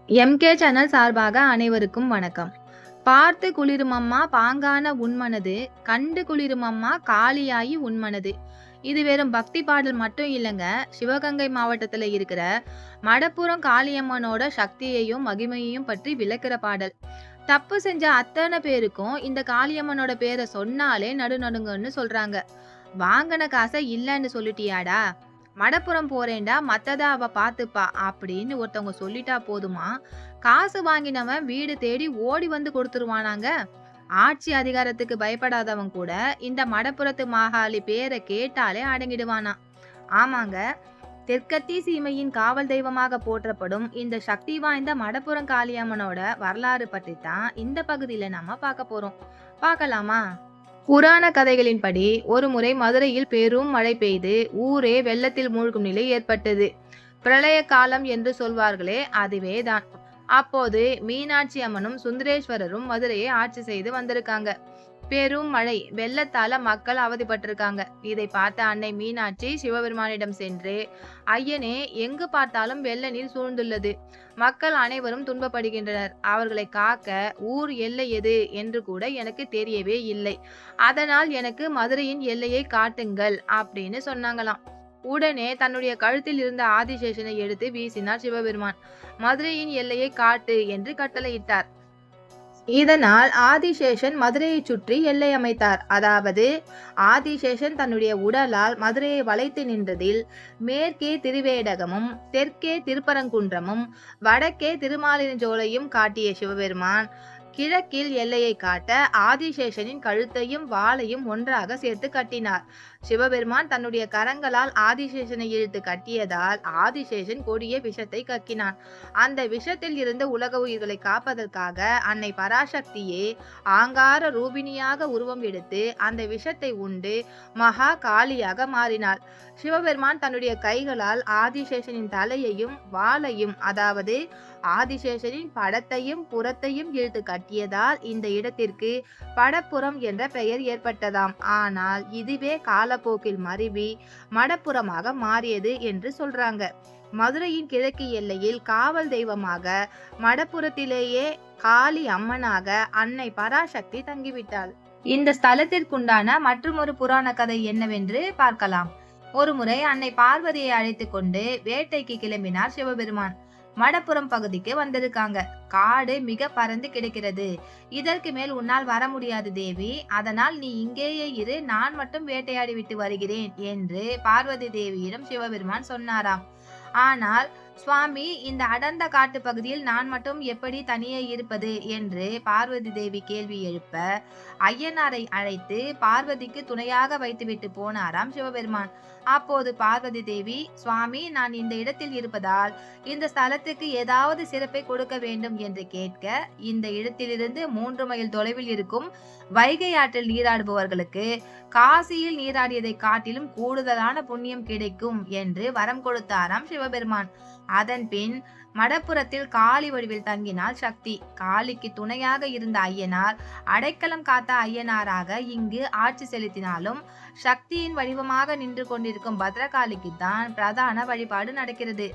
MK channel சார்பாக அனைவருக்கும் வணக்கம். பார்த்து குளிருமம்மா பாங்கான உன்மனது, கண்டு குளிருமம்மா காளியாயி உன்மனது. இது வெறும் பக்தி பாடல் மட்டும் இல்லைங்க. சிவகங்கை மாவட்டத்தில் இருக்கிற மடப்புறம் காளியம்மனோட சக்தியையும் மகிமையையும் பற்றி விளக்குற பாடல். தப்பு செஞ்ச அத்தனை பேருக்கும் இந்த காளியம்மனோட பேரை சொன்னாலே நடுநடுங்கன்னு சொல்றாங்க. வாங்கின காசை இல்லைன்னு சொல்லிட்டியாடா, மடப்புறம் போறேன்டா, மத்தத அவ பாத்துப்பா அப்படின்னு ஒருத்தவங்க சொல்லிட்டா போதுமா, காசு வாங்கினவன் வீடு தேடி ஓடி வந்து கொடுத்துருவானாங்க. ஆட்சி அதிகாரத்துக்கு பயப்படாதவன் கூட இந்த மடப்புறத்து மாகாளி பேரை கேட்டாலே அடங்கிடுவானா. ஆமாங்க, தெற்கத்தி சீமையின் காவல் தெய்வமாக போற்றப்படும் இந்த சக்தி வாய்ந்த மடப்புறம் காளியம்மனோட வரலாறு பற்றி தான் இந்த பகுதியில நாம பார்க்க போறோம். பார்க்கலாமா? புராண கதைகளின்படி ஒரு முறை மதுரையில் பெரும் மழை பெய்து ஊரே வெள்ளத்தில் மூழ்கும் நிலை ஏற்பட்டது. பிரளய காலம் என்று சொல்வார்களே, அதுவேதான். அப்போது மீனாட்சி அம்மனும் சுந்தரேஸ்வரரும் மதுரையை ஆட்சி செய்து வந்திருக்காங்க. பெரும் மழை வெள்ளத்தால மக்கள் அவதிப்பட்டிருக்காங்க. இதை பார்த்த அன்னை மீனாட்சி சிவபெருமானிடம் சென்று, ஐயனே, எங்கு பார்த்தாலும் வெள்ள நீர் சூழ்ந்துள்ளது, மக்கள் அனைவரும் துன்பப்படுகின்றனர், அவர்களை காக்க ஊர் எல்லை எது என்று கூட எனக்கு தெரியவே இல்லை, அதனால் எனக்கு மதுரையின் எல்லையை காட்டுங்கள் அப்படின்னு சொன்னாங்களாம். உடனே தன்னுடைய கழுத்தில் இருந்த ஆதிசேஷனை எடுத்து வீசினார் சிவபெருமான். மதுரையின் எல்லையை காட்டு என்று கட்டளையிட்டார். இதனால் ஆதிசேஷன் மதுரையை சுற்றி எல்லை அமைத்தார். அதாவது ஆதிசேஷன் தன்னுடைய உடலால் மதுரையை வளைத்து நின்றதில் மேற்கே திருவேடகமும் தெற்கே திருப்பரங்குன்றமும் வடக்கே திருமாலிருஞ்சோலையும் காட்டிய சிவபெருமான் கிழக்கில் எல்லையை காட்ட ஆதிசேஷனின் கழுத்தையும் வாளையும் ஒன்றாக சேர்த்து கட்டினார். சிவபெருமான் தன்னுடைய கரங்களால் ஆதிசேஷனை இழுத்து கட்டியதால் ஆதிசேஷன் கொடிய விஷத்தை கக்கினான். அந்த விஷத்தில் இருந்து உலக உயிர்களை காப்பதற்காக அன்னை பராசக்தியே ஆங்கார ரூபிணியாக உருவம் எடுத்து அந்த விஷத்தை உண்டு மகா காளியாக மாறினார். சிவபெருமான் தன்னுடைய கைகளால் ஆதிசேஷனின் தலையையும் வாளையும், அதாவது ஆதிசேஷனின் படத்தையும் புறத்தையும் இழுத்து கட்டியதால் இந்த இடத்திற்கு படப்புறம் என்ற பெயர் ஏற்பட்டதாம். ஆனால் இதுவே காலப்போக்கில் மருவி மடப்புறமாக மாறியது என்று சொல்றாங்க. மதுரையின் கிழக்கு எல்லையில் காவல் தெய்வமாக மடப்புறத்திலேயே காளி அம்மனாக அன்னை பராசக்தி தங்கிவிட்டாள். இந்த ஸ்தலத்திற்குண்டான மற்றொரு புராண கதை என்னவென்று பார்க்கலாம். ஒருமுறை அன்னை பார்வதியை அழைத்து கொண்டு வேட்டைக்கு கிளம்பினார் சிவபெருமான். மடப்புறம் பகுதிக்கு வந்திருக்காங்க. காடு மிக பறந்து கிடக்கிறது. இதற்கு மேல் உன்னால் வர முடியாது தேவி, அதனால் நீ இங்கேயே இரு, நான் மட்டும் வேட்டையாடி விட்டு வருகிறேன் என்று பார்வதி தேவியிடம் சிவபெருமான் சொன்னாராம். ஆனால் சுவாமி, இந்த அடர்ந்த காட்டு பகுதியில் நான் மட்டும் எப்படி தனியே இருப்பது என்று பார்வதி தேவி கேள்வி எழுப்ப ஐயனாரை அழைத்து பார்வதிக்கு துணையாக வைத்துவிட்டு போனாராம் சிவபெருமான். அப்போது பார்வதி தேவி, சுவாமி, நான் இந்த இடத்தில் இருப்பதால் இந்த ஸ்தலத்துக்கு ஏதாவது சிறப்பை கொடுக்க வேண்டும் என்று கேட்க, இந்த இடத்திலிருந்து 3 மைல் தொலைவில் இருக்கும் வைகை ஆற்றில் நீராடுபவர்களுக்கு காசியில் நீராடியதை காட்டிலும் கூடுதலான புண்ணியம் கிடைக்கும் என்று வரம் கொடுத்தாராம் சிவபெருமான். அதன் பின் மடப்புறத்தில் காளி வடிவில் தங்கினாள் சக்தி. காளிக்கு துணையாக இருந்த ஐயனார் அடைக்கலம் காத்த ஐயனாராக இங்கு ஆட்சி செலுத்தினாலும் சக்தியின் வடிவமாக நின்று கொண்டிருக்கும் பத்ரகாளிக்கு தான் பிரதான வழிபாடு நடக்கிறது.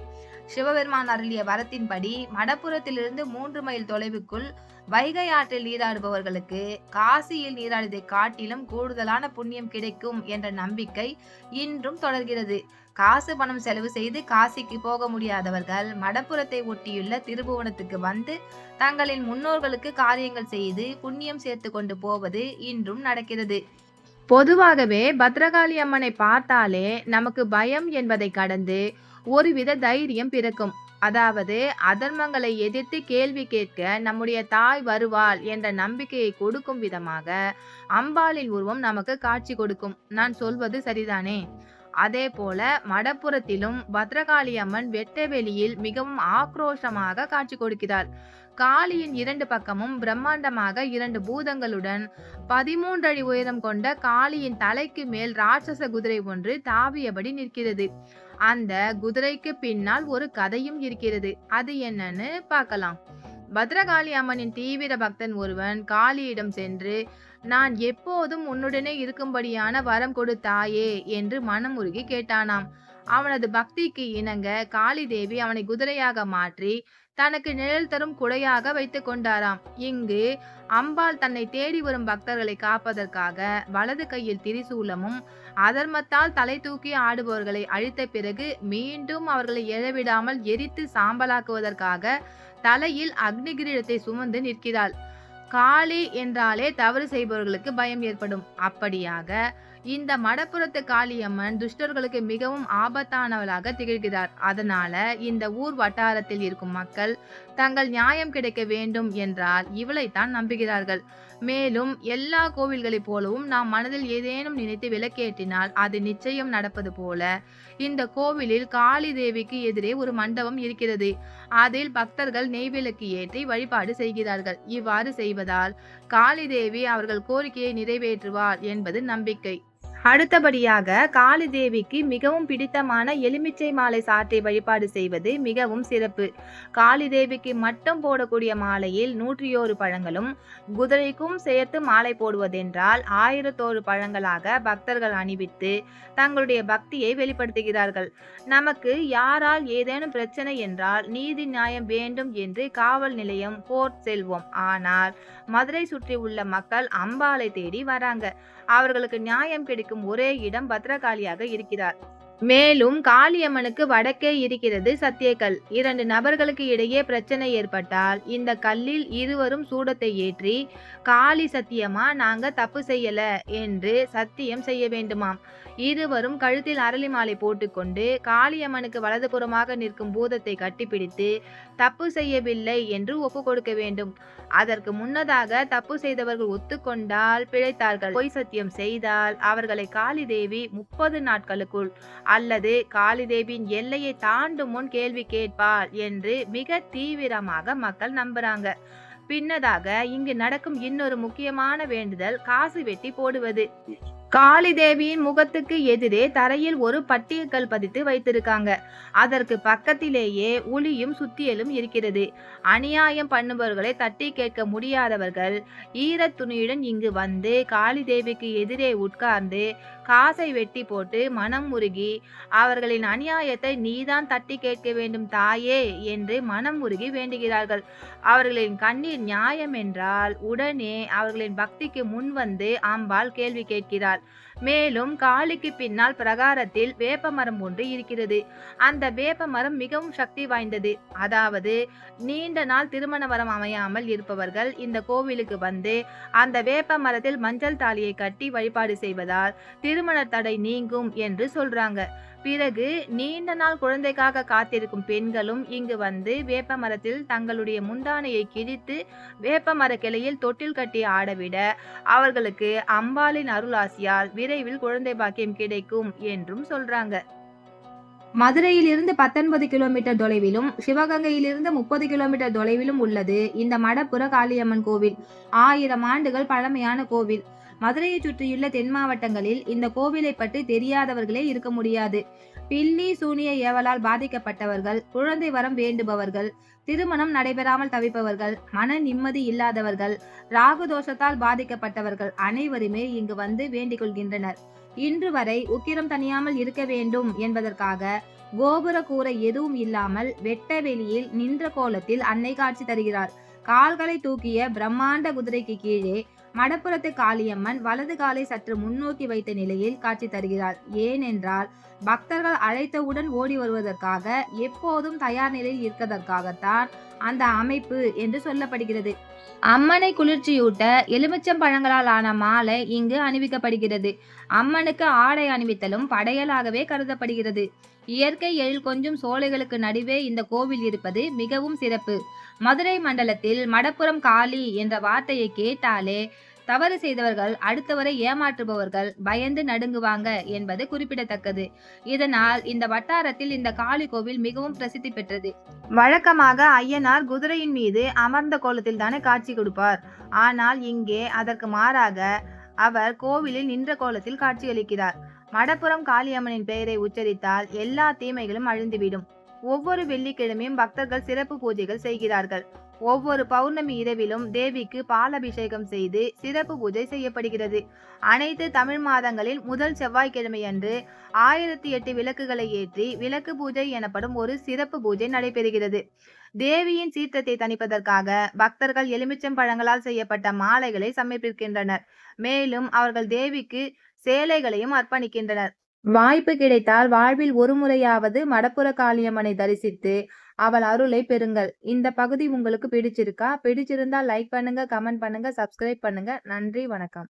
சிவபெருமான் அருளிய வரத்தின்படி மடப்புறத்திலிருந்து 3 மைல் தொலைவுக்குள் வைகை ஆற்றில் நீராடுபவர்களுக்கு காசியில் நீராடியதை காட்டிலும் கூடுதலான புண்ணியம் கிடைக்கும் என்ற நம்பிக்கை இன்றும் தொடர்கிறது. காசு பணம் செலவு செய்து காசிக்கு போக முடியாதவர்கள் மடப்புறத்தை ஒட்டியுள்ள திருபுவனத்துக்கு வந்து தங்களின் முன்னோர்களுக்கு காரியங்கள் செய்து புண்ணியம் சேர்த்து கொண்டு போவது இன்றும் நடக்கிறது. பொதுவாகவே பத்ரகாளி அம்மனை பார்த்தாலே நமக்கு பயம் என்பதை கடந்து ஒருவித தைரியம் பிறக்கும். அதாவது அதர்மங்களை எதிர்த்து கேள்வி கேட்க நம்முடைய தாய் வருவாள் என்ற நம்பிக்கையை கொடுக்கும் விதமாக அம்பாளின் உருவம் நமக்கு காட்சி கொடுக்கும். நான் சொல்வது சரிதானே? அதே போல மடப்புறத்திலும் பத்ரகாளி அம்மன் வெட்ட வெளியில் மிகவும் ஆக்ரோஷமாக காட்சி கொடுக்கிறாள். காளியின் 2 பக்கமும் பிரம்மாண்டமாக 2 பூதங்களுடன் 13 அடி உயரம் கொண்ட காளியின் தலைக்கு மேல் ராட்சச குதிரை ஒன்று தாவியபடி நிற்கிறது. அந்த குதிரைக்கு பின்னால் ஒரு கதையும் இருக்கிறது. அது என்னன்னு பார்க்கலாம். பத்ரகாளி அம்மனின் தீவிர பக்தன் ஒருவன் காளியிடம் சென்று, நான் எப்போதும் உன்னுடனே இருக்கும்படியான வரம் கொடுத்தாயே என்று மனமுருகி கேட்டானாம். அவனது பக்திக்கு இணங்க காளி தேவி அவனை குதிரையாக மாற்றி தனக்கு நிழல் தரும் குடையாக வைத்துக் கொண்டாராம். இங்கு அம்பாள் தன்னை தேடி வரும் பக்தர்களை காப்பதற்காக வலது கையில் திரிசூலமும், அதர்மத்தால் தலை தூக்கி ஆடுபவர்களை அழித்த பிறகு மீண்டும் அவர்களை எழவிடாமல் எரித்து சாம்பலாக்குவதற்காக தலையில் அக்னி கிரீடத்தை சுமந்து நிற்கிறாள். காளி என்றாலே தவறு செய்பவர்களுக்கு பயம் ஏற்படும். அப்படியாக இந்த மடப்புறத்து காளியம்மன் துஷ்டர்களுக்கு மிகவும் ஆபத்தானவளாக திகழ்கிறார். அதனால இந்த ஊர் வட்டாரத்தில் இருக்கும் மக்கள் தங்கள் நியாயம் கிடைக்க வேண்டும் என்றால் இவளைத்தான் நம்புகிறார்கள். மேலும் எல்லா கோவில்களைப் போலவும் நாம் மனதில் ஏதேனும் நினைத்து விளக்கேற்றினால் அது நிச்சயம் நடப்பது போல இந்த கோவிலில் காளி தேவிக்கு எதிரே ஒரு மண்டபம் இருக்கிறது. அதில் பக்தர்கள் நெய்விளக்கு ஏற்றி வழிபாடு செய்கிறார்கள். இவ்வாறு செய்வதால் காளி தேவி அவர்கள் கோரிக்கையை நிறைவேற்றுவார் என்பது நம்பிக்கை. அடுத்தபடியாக காளி தேவிக்கு மிகவும் பிடித்தமான எலுமிச்சை மாலை சாற்றி வழிபாடு செய்வது மிகவும் சிறப்பு. காளி தேவிக்கு மட்டும் போடக்கூடிய மாலையில் 101 பழங்களும், குதிரைக்கும் சேர்த்து மாலை போடுவதென்றால் 1001 பழங்களாக பக்தர்கள் அணிவித்து தங்களுடைய பக்தியை வெளிப்படுத்துகிறார்கள். நமக்கு யாரால் ஏதேனும் பிரச்சனை என்றால் நீதி நியாயம் வேண்டும் என்று காவல் நிலையம், கோர்ட் செல்வோம். ஆனால் மதுரை சுற்றி உள்ள மக்கள் அம்பாளை தேடி வராங்க. அவர்களுக்கு நியாயம் கிடைக்கும் ஒரே இடம் பத்ரகாளியாக இருக்கிறார். மேலும் காளியம்மனுக்கு வடக்கே இருக்கிறது சத்தியக்கல். 2 நபர்களுக்கு இடையே பிரச்சனை ஏற்பட்டால் இந்த கல்லில் இருவரும் சூடத்தை ஏற்றி காளி சத்தியமா நாங்க தப்பு செய்யல என்று சத்தியம் செய்ய வேண்டுமாம். இருவரும் கழுத்தில் அரளி மாலை போட்டுக்கொண்டு காளியம்மனுக்கு வலதுபுறமாக நிற்கும் பூதத்தை கட்டிப்பிடித்து தப்பு செய்யவில்லை என்று ஒப்பு கொடுக்க வேண்டும். அதற்கு முன்னதாக தப்பு செய்தவர்கள் ஒத்துக்கொண்டால் பிழைத்தார்கள். பொய் சத்தியம் செய்தால் அவர்களை காளி தேவி 30 நாட்களுக்குள் அல்லது காளி தேவியின் எல்லையை தாண்டும் முன் கேள்வி கேட்பாள் என்று மிக தீவிரமாக மக்கள் நம்புறாங்க. பின்னதாக இங்கு நடக்கும் இன்னொரு முக்கியமான வேண்டுதல் காசு வெட்டி போடுவது. காளி தேவியின் முகத்துக்கு எதிரே தரையில் ஒரு பட்டியக்கல் பதித்து வைத்திருக்காங்க. அதற்கு பக்கத்திலேயே உளியும் சுத்தியலும் இருக்கிறது. அநியாயம் பண்ணுபவர்களை தட்டி கேட்க முடியாதவர்கள் ஈரத் துணியுடன் இங்கு வந்து காளி தேவிக்கு எதிரே உட்கார்ந்து காசை வெட்டி போட்டு மனம் உருகி அவர்களின் அநியாயத்தை நீதான் தட்டி கேட்க வேண்டும் தாயே என்று மனம் உருகி வேண்டுகிறார்கள். அவர்களின் கண்ணீர் நியாயம் என்றால் உடனே அவர்களின் பக்திக்கு முன் வந்து அம்பாள் கேள்வி கேட்கிறாள். மேலும் காளிக்கு பின்னால் பிரகாரத்தில் வேப்ப மரம் ஒன்று இருக்கிறது. அந்த வேப்ப மரம் மிகவும் சக்தி வாய்ந்தது. அதாவது நீண்ட நாள் திருமண வரம் அமையாமல் இருப்பவர்கள் இந்த கோவிலுக்கு வந்து அந்த வேப்ப மரத்தில் மஞ்சள் தாலியை கட்டி வழிபாடு செய்வதால் திருமண தடை நீங்கும் என்று சொல்றாங்க. பிறகு நீண்ட நாள் குழந்தைக்காக காத்திருக்கும் பெண்களும் இங்கு வந்து வேப்ப மரத்தில் தங்களுடைய முந்தானையை கிழித்து வேப்ப மர கிளையில் தொட்டில் கட்டி ஆடவிட அவர்களுக்கு அம்பாளின் அருளாசியால் விரைவில் குழந்தை பாக்கியம் கிடைக்கும் என்றும் சொல்றாங்க. மதுரையிலிருந்து 19 கிலோமீட்டர் தொலைவிலும் சிவகங்கையிலிருந்து 30 கிலோமீட்டர் தொலைவிலும் உள்ளது இந்த மடப்புற காளியம்மன் கோவில். 1000 ஆண்டுகள் பழமையான கோவில். மதுரையை சுற்றியுள்ள தென் மாவட்டங்களில் இந்த கோவிலை பற்றி தெரியாதவர்களே இருக்க முடியாது. பில்லி சூனிய ஏவலால் பாதிக்கப்பட்டவர்கள், குழந்தை வரம் வேண்டுபவர்கள், திருமணம் நடைபெறாமல் தவிப்பவர்கள், மன நிம்மதி இல்லாதவர்கள், ராகு தோஷத்தால் பாதிக்கப்பட்டவர்கள் அனைவருமே இங்கு வந்து வேண்டிக் கொள்கின்றனர். இன்று வரை உக்கிரம் தணியாமல் இருக்க வேண்டும் என்பதற்காக கோபுர கூரை எதுவும் இல்லாமல் வெட்ட வெளியில் நின்ற கோலத்தில் அன்னை காட்சி தருகிறார். கால்களை தூக்கிய பிரம்மாண்ட குதிரைக்கு கீழே மடப்புறத்து காளியம்மன் வலது காலை சற்று முன்னோக்கி வைத்த நிலையில் காட்சி தருகிறார். ஏனென்றால் பக்தர்கள் அழைத்தவுடன் ஓடி வருவதற்காக எப்போதும் தயார் நிலையில் இருக்கதற்காகத்தான் அந்த அமைப்பு என்று சொல்லப்படுகிறது. அம்மனை குளிர்ச்சியூட்ட எலுமிச்சம் பழங்களால் ஆன மாலை இங்கு அணிவிக்கப்படுகிறது. அம்மனுக்கு ஆடை அணிவித்தலும் படையலாகவே கருதப்படுகிறது. இயற்கை எழில் கொஞ்சம் சோலைகளுக்கு நடுவே இந்த கோவில் இருப்பது மிகவும் சிறப்பு. மதுரை மண்டலத்தில் மடப்புறம் காளி என்ற வார்த்தையை கேட்டாலே தவறு செய்தவர்கள், அடுத்தவரை ஏமாற்றுபவர்கள் பயந்து நடுங்குவாங்க என்பது குறிப்பிடத்தக்கது. இதனால் இந்த வட்டாரத்தில் இந்த காளி கோவில் மிகவும் பிரசித்தி பெற்றது. வழக்கமாக ஐயனார் குதிரையின் மீது அமர்ந்த கோலத்தில் தானே காட்சி கொடுப்பார். ஆனால் இங்கே அதற்கு மாறாக அவர் கோவிலில் நின்ற கோலத்தில் காட்சியளிக்கிறார். மடப்புறம் காளியம்மனின் பெயரை உச்சரித்தால் எல்லா தீமைகளும் அழிந்துவிடும். ஒவ்வொரு வெள்ளிக்கிழமையும் பக்தர்கள் சிறப்பு பூஜைகள் செய்கிறார்கள். ஒவ்வொரு பௌர்ணமி இரவிலும் தேவிக்கு பாலபிஷேகம் செய்து சிறப்பு பூஜை செய்யப்படுகிறது. அனைத்து தமிழ் மாதங்களில் முதல் செவ்வாய்க்கிழமை அன்று 1008 விளக்குகளை ஏற்றி விளக்கு பூஜை எனப்படும் ஒரு சிறப்பு பூஜை நடைபெறுகிறது. தேவியின் சீற்றத்தை தணிப்பதற்காக பக்தர்கள் எலுமிச்சம்பழங்களால் செய்யப்பட்ட மாலைகளை சமர்ப்பிக்கின்றனர். மேலும் அவர்கள் தேவிக்கு சேலைகளையும் அர்ப்பணிக்கின்றனர். வாய்ப்பு கிடைத்தால் வாழ்வில் ஒரு முறையாவது மடப்புற காளியம்மனை தரிசித்து அவள் அருளை பெறுங்கள். இந்த பகுதி உங்களுக்கு பிடிச்சிருக்கா? பிடிச்சிருந்தா லைக் பண்ணுங்க, கமெண்ட் பண்ணுங்க, சப்ஸ்கிரைப் பண்ணுங்க. நன்றி, வணக்கம்.